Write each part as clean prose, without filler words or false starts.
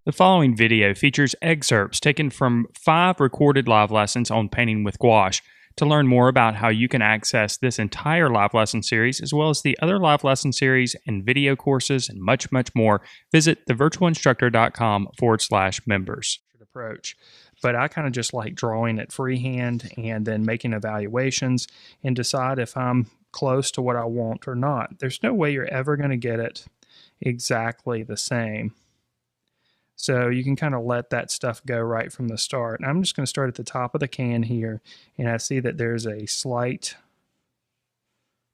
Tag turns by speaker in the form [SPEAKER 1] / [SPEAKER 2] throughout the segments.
[SPEAKER 1] The following video features excerpts taken from 5 recorded live lessons on painting with gouache. To learn more about how you can access this entire live lesson series, as well as the other live lesson series and video courses and much, much more, visit thevirtualinstructor.com/members. Approach. But I kind of just like drawing it freehand and then making evaluations and decide if I'm close to what I want or not. There's no way you're ever going to get it exactly the same. So you can kind of let that stuff go right from the start. And I'm just going to start at the top of the can here, and I see that there's a slight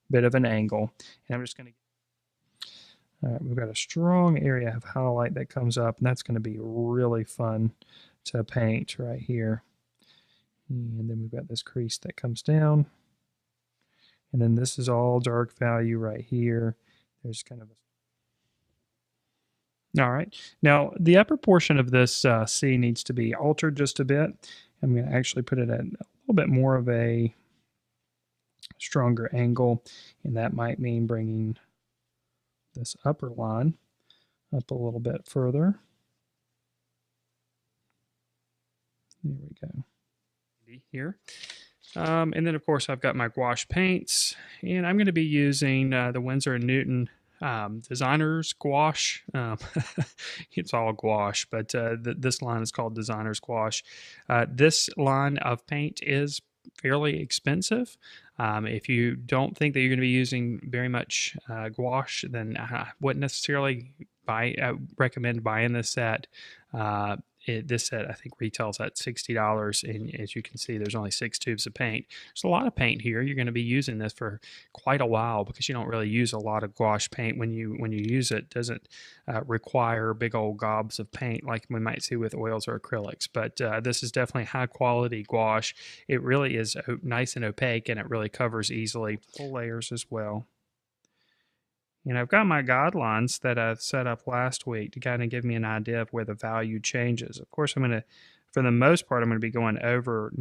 [SPEAKER 1] bit of an angle. And I'm just going to... All right, we've got a strong area of highlight that comes up, and that's going to be really fun to paint right here. And then we've got this crease that comes down. And then this is all dark value right here. There's kind of a... All right, now the upper portion of this C needs to be altered just a bit. I'm going to actually put it at a little bit more of a stronger angle, and that might mean bringing this upper line up a little bit further. There we go. Here. And then, of course, I've got my gouache paints, and I'm going to be using the Winsor & Newton Designer's Gouache. It's all gouache, but this line is called Designer's Gouache. This line of paint is fairly expensive. If you don't think that you're going to be using very much gouache, then I wouldn't necessarily recommend buying this set. This set I think retails at $60, and as you can see, there's only 6 tubes of paint. There's a lot of paint here. You're going to be using this for quite a while because you don't really use a lot of gouache paint when you use it. It doesn't require big old gobs of paint like we might see with oils or acrylics. But this is definitely high quality gouache. It really is nice and opaque, and it really covers easily. Full layers as well. And I've got my guidelines that I set up last week to kind of give me an idea of where the value changes. Of course, I'm going to, for the most part, I'm going to be going I'm going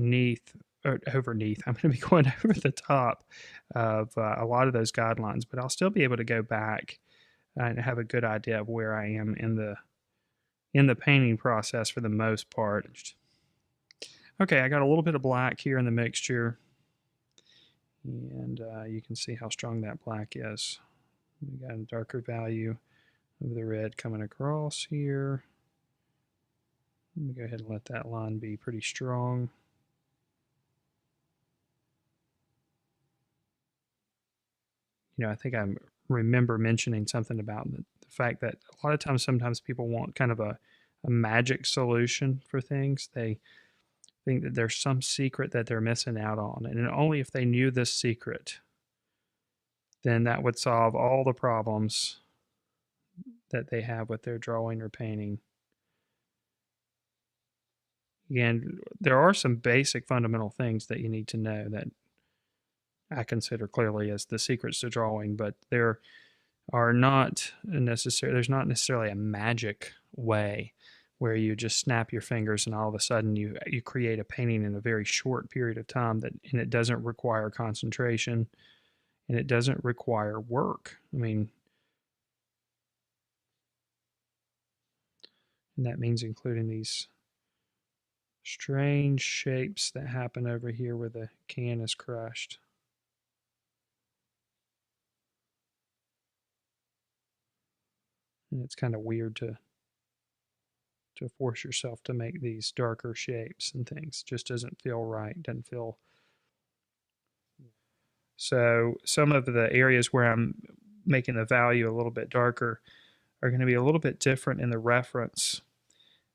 [SPEAKER 1] to be going over the top of a lot of those guidelines, but I'll still be able to go back and have a good idea of where I am in the painting process for the most part. Okay, I got a little bit of black here in the mixture, and you can see how strong that black is. We got a darker value of the red coming across here. Let me go ahead and let that line be pretty strong. You know, I think I remember mentioning something about the fact that a lot of times, sometimes people want kind of a magic solution for things. They think that there's some secret that they're missing out on, and only if they knew this secret, then that would solve all the problems that they have with their drawing or painting. Again, there are some basic fundamental things that you need to know that I consider clearly as the secrets to drawing, but there's not necessarily a magic way where you just snap your fingers and all of a sudden you create a painting in a very short period of time, and it doesn't require concentration. And it doesn't require work. I mean, and that means including these strange shapes that happen over here where the can is crushed. And it's kind of weird to force yourself to make these darker shapes and things. It just doesn't feel right. Doesn't feel... So some of the areas where I'm making the value a little bit darker are going to be a little bit different in the reference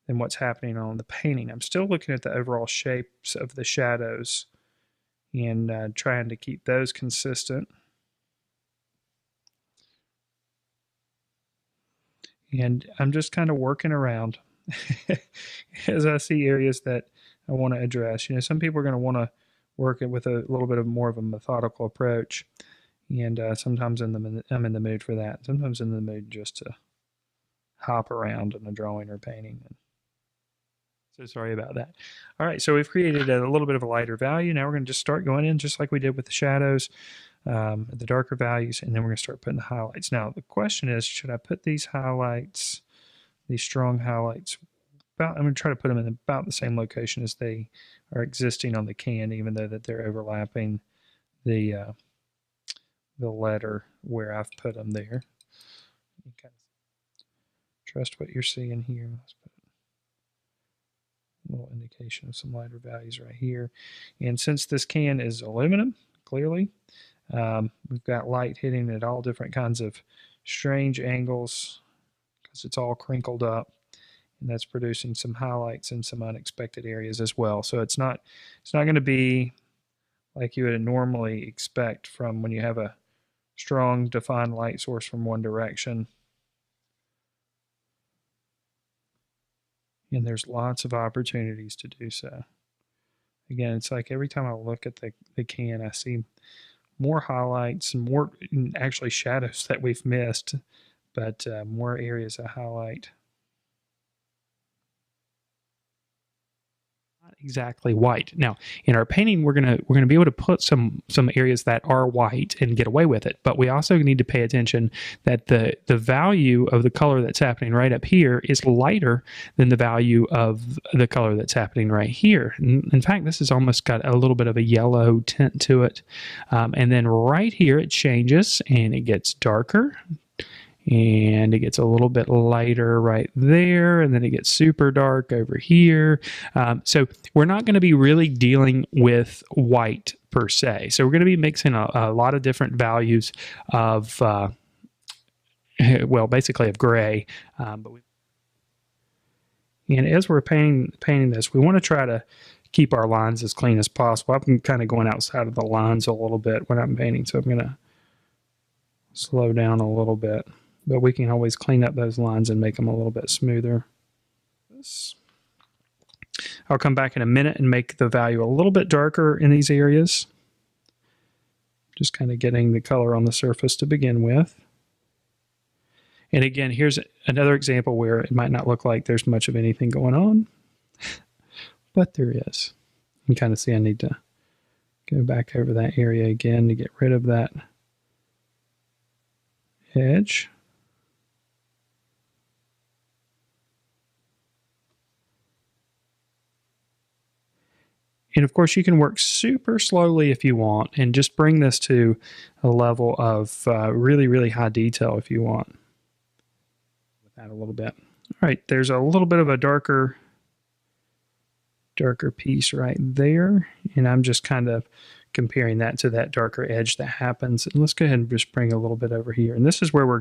[SPEAKER 1] than what's happening on the painting. I'm still looking at the overall shapes of the shadows and trying to keep those consistent. And I'm just kind of working around as I see areas that I want to address. You know, some people are going to want to work it with a little bit of more of a methodical approach, and sometimes I'm in the mood for that. Sometimes in the mood just to hop around in a drawing or painting. So sorry about that. All right, so we've created a little bit of a lighter value. Now we're going to just start going in just like we did with the shadows, the darker values, and then we're going to start putting the highlights. Now the question is, should I put these highlights these strong highlights. I'm going to try to put them in about the same location as they are existing on the can, even though that they're overlapping the letter where I've put them there. You kind of trust what you're seeing here. Let's put a little indication of some lighter values right here. And since this can is aluminum, clearly, we've got light hitting at all different kinds of strange angles because it's all crinkled up. And that's producing some highlights in some unexpected areas as well. So it's not going to be like you would normally expect from when you have a strong defined light source from one direction. And there's lots of opportunities to do so. Again, it's like every time I look at the can, I see more highlights and more actually shadows that we've missed, but more areas I highlight. Exactly white. Now, in our painting, we're gonna be able to put some areas that are white and get away with it. But we also need to pay attention that the value of the color that's happening right up here is lighter than the value of the color that's happening right here. In fact, this has almost got a little bit of a yellow tint to it. And then right here, it changes and it gets darker. And it gets a little bit lighter right there, and then it gets super dark over here. So we're not going to be really dealing with white per se. So we're going to be mixing a lot of different values of, well, basically of gray. And as we're painting this, we want to try to keep our lines as clean as possible. I'm kind of going outside of the lines a little bit when I'm painting, so I'm going to slow down a little bit. But we can always clean up those lines and make them a little bit smoother. I'll come back in a minute and make the value a little bit darker in these areas. Just kind of getting the color on the surface to begin with. And again, here's another example where it might not look like there's much of anything going on, but there is. You can kind of see I need to go back over that area again to get rid of that edge. And of course, you can work super slowly if you want and just bring this to a level of really, really high detail if you want. With that a little bit. All right, there's a little bit of a darker piece right there. And I'm just kind of comparing that to that darker edge that happens. And let's go ahead and just bring a little bit over here. And this is where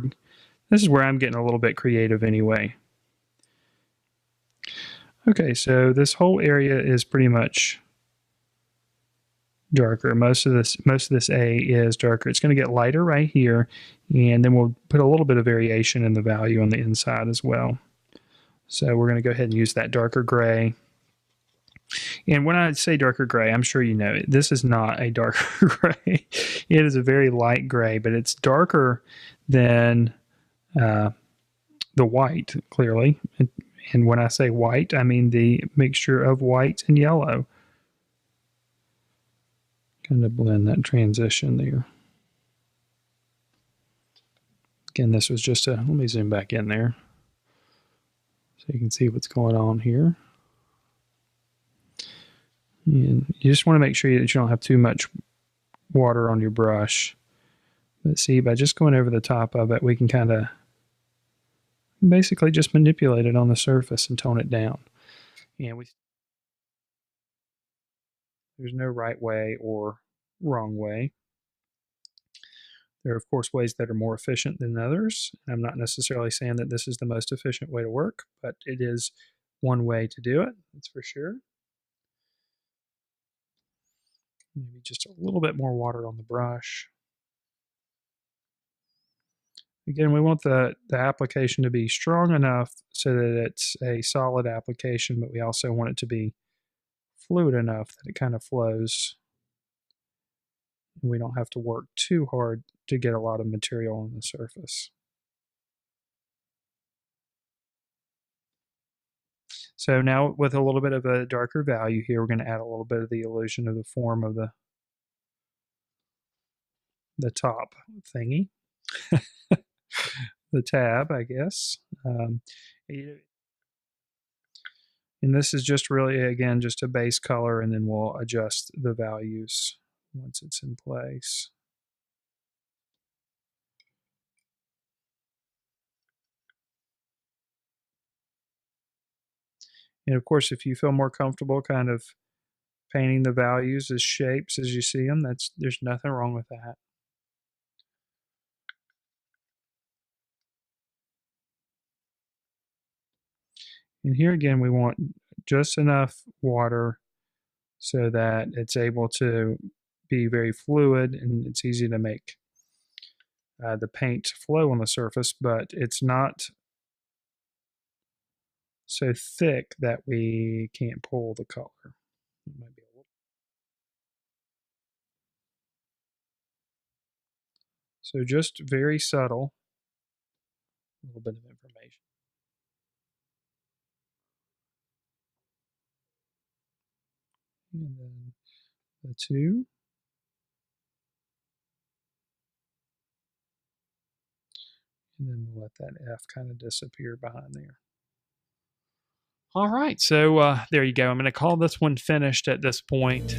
[SPEAKER 1] I'm getting a little bit creative anyway. Okay, so this whole area is pretty much darker. Most of this A is darker. It's going to get lighter right here, and then we'll put a little bit of variation in the value on the inside as well. So we're going to go ahead and use that darker gray. And when I say darker gray, I'm sure you know this is not a darker gray. It is a very light gray, but it's darker than the white, clearly. And when I say white, I mean the mixture of white and yellow. Kind of blend that transition there. Again, this was just let me zoom back in there so you can see what's going on here. And you just want to make sure that you don't have too much water on your brush. But see, by just going over the top of it, we can kind of basically just manipulate it on the surface and tone it down. And there's no right way or wrong way. There are, of course, ways that are more efficient than others. I'm not necessarily saying that this is the most efficient way to work, but it is one way to do it, that's for sure. Maybe just a little bit more water on the brush. Again, we want the application to be strong enough so that it's a solid application, but we also want it to be fluid enough that it kind of flows. We don't have to work too hard to get a lot of material on the surface. So now with a little bit of a darker value here, we're going to add a little bit of the illusion of the form of the top thingy. the tab, I guess. And this is just really, again, just a base color, and then we'll adjust the values once it's in place. And of course, if you feel more comfortable kind of painting the values as shapes as you see them, there's nothing wrong with that. And here again, we want just enough water so that it's able to be very fluid and it's easy to make the paint flow on the surface, but it's not so thick that we can't pull the color. It might be a little. So just very subtle, a little bit of information. And then the 2. And then we'll let that F kind of disappear behind there. All right, so there you go. I'm going to call this one finished at this point.